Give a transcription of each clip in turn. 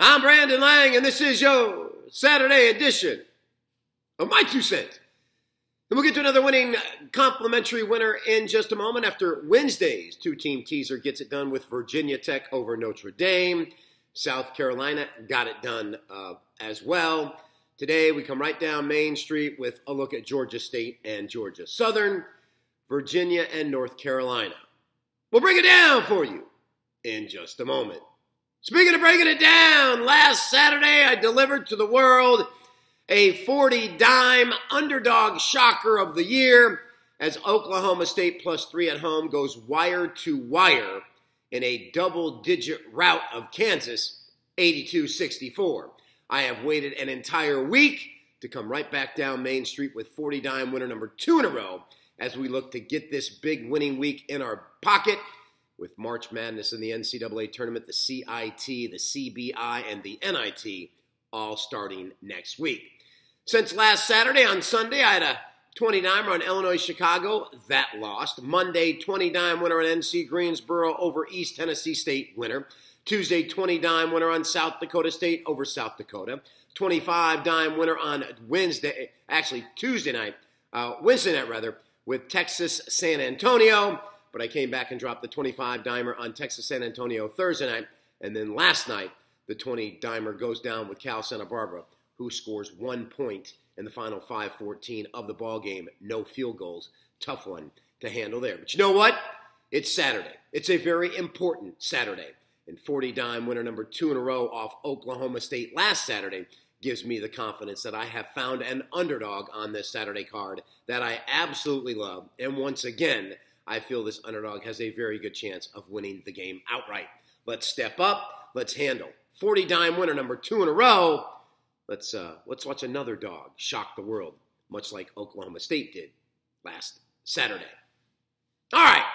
I'm Brandon Lang, and this is your Saturday edition of My Two Cents. And we'll get to another winning complimentary winner in just a moment after Wednesday's two-team teaser gets it done with Virginia Tech over Notre Dame. South Carolina got it done as well. Today, we come right down Main Street with a look at Georgia State and Georgia Southern, Virginia and North Carolina. We'll break it down for you in just a moment. Speaking of breaking it down, last Saturday I delivered to the world a 40-dime underdog shocker of the year as Oklahoma State +3 at home goes wire to wire in a double-digit rout of Kansas, 82-64. I have waited an entire week to come right back down Main Street with 40-dime winner number 2 in a row as we look to get this big winning week in our pocket with March Madness in the NCAA tournament, the CIT, the CBI, and the NIT all starting next week. Since last Saturday, on Sunday, I had a 20-dimer on Illinois-Chicago. That lost. Monday, 20-dime winner on NC Greensboro over East Tennessee State winner. Tuesday, 20-dime winner on South Dakota State over South Dakota. 25-dime winner on Tuesday night, with Texas San Antonio. But I came back and dropped the 25-dimer on Texas San Antonio Thursday night. And then last night, the 20-dimer goes down with Cal Santa Barbara, who scores 1 point in the final 5:14 of the ball game. No field goals. Tough one to handle there. But you know what? It's Saturday. It's a very important Saturday. And 40-dime winner number 2 in a row off Oklahoma State last Saturday gives me the confidence that I have found an underdog on this Saturday card that I absolutely love. And once again, I feel this underdog has a very good chance of winning the game outright. Let's step up. Let's handle 40-dime winner number 2 in a row. Let's watch another dog shock the world, much like Oklahoma State did last Saturday. All right.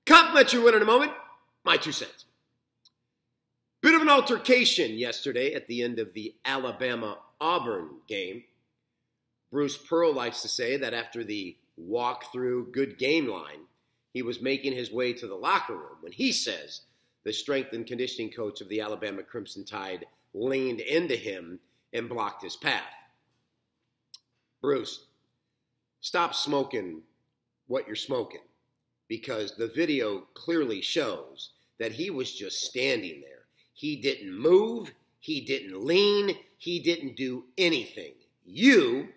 Complimentary winner in a moment. My 2 cents. Bit of an altercation yesterday at the end of the Alabama-Auburn game. Bruce Pearl likes to say that after the walk-through good game line, he was making his way to the locker room when he says the strength and conditioning coach of the Alabama Crimson Tide leaned into him and blocked his path. Bruce, stop smoking what you're smoking, because the video clearly shows that he was just standing there. He didn't move. He didn't lean. He didn't do anything. You,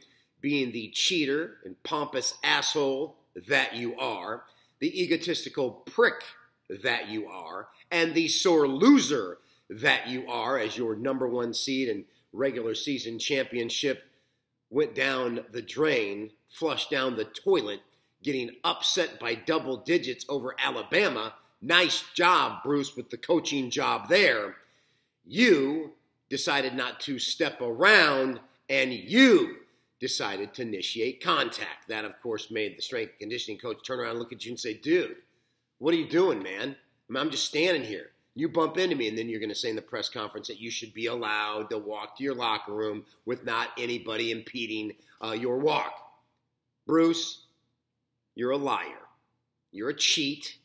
being the cheater and pompous asshole that you are, the egotistical prick that you are, and the sore loser that you are as your number 1 seed and regular season championship went down the drain, flushed down the toilet, getting upset by double digits over Alabama. Nice job, Bruce, with the coaching job there. You decided not to step around, and you decided to initiate contact. That, of course, made the strength and conditioning coach turn around and look at you and say, dude, what are you doing, man? I'm just standing here. You bump into me, and then you're going to say in the press conference that you should be allowed to walk to your locker room with not anybody impeding your walk. Bruce, you're a liar. You're a cheat.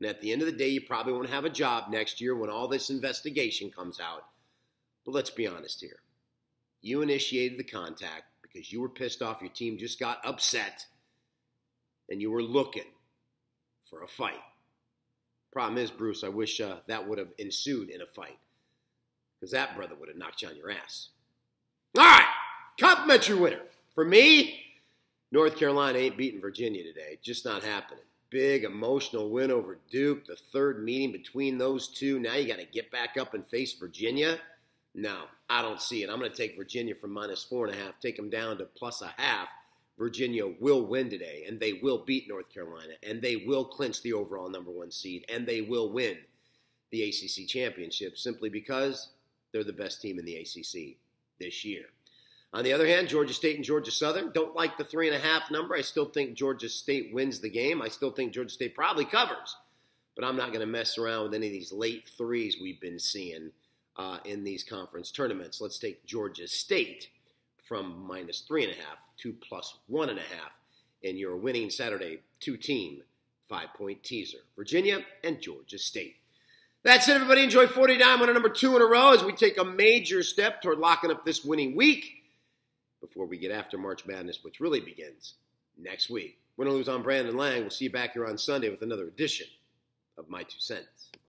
And at the end of the day, you probably won't have a job next year when all this investigation comes out. But let's be honest here. You initiated the contact because you were pissed off. Your team just got upset, and you were looking for a fight. Problem is, Bruce, I wish that would have ensued in a fight, because that brother would have knocked you on your ass. All right, complimentary winner. For me, North Carolina ain't beating Virginia today. Just not happening. Big emotional win over Duke, the third meeting between those two. Now you got to get back up and face Virginia? No, I don't see it. I'm going to take Virginia from -4.5, take them down to +0.5. Virginia will win today, and they will beat North Carolina, and they will clinch the overall number 1 seed, and they will win the ACC championship simply because they're the best team in the ACC this year. On the other hand, Georgia State and Georgia Southern don't like the 3.5 number. I still think Georgia State wins the game. I still think Georgia State probably covers, but I'm not going to mess around with any of these late threes we've been seeing in these conference tournaments. Let's take Georgia State from -3.5 to +1.5 in your winning Saturday 2-team 5-point teaser. Virginia and Georgia State. That's it, everybody. Enjoy 49, winner number 2 in a row as we take a major step toward locking up this winning week before we get after March Madness, which really begins next week. Win or lose, I'm Brandon Lang. We'll see you back here on Sunday with another edition of My 2 Cents.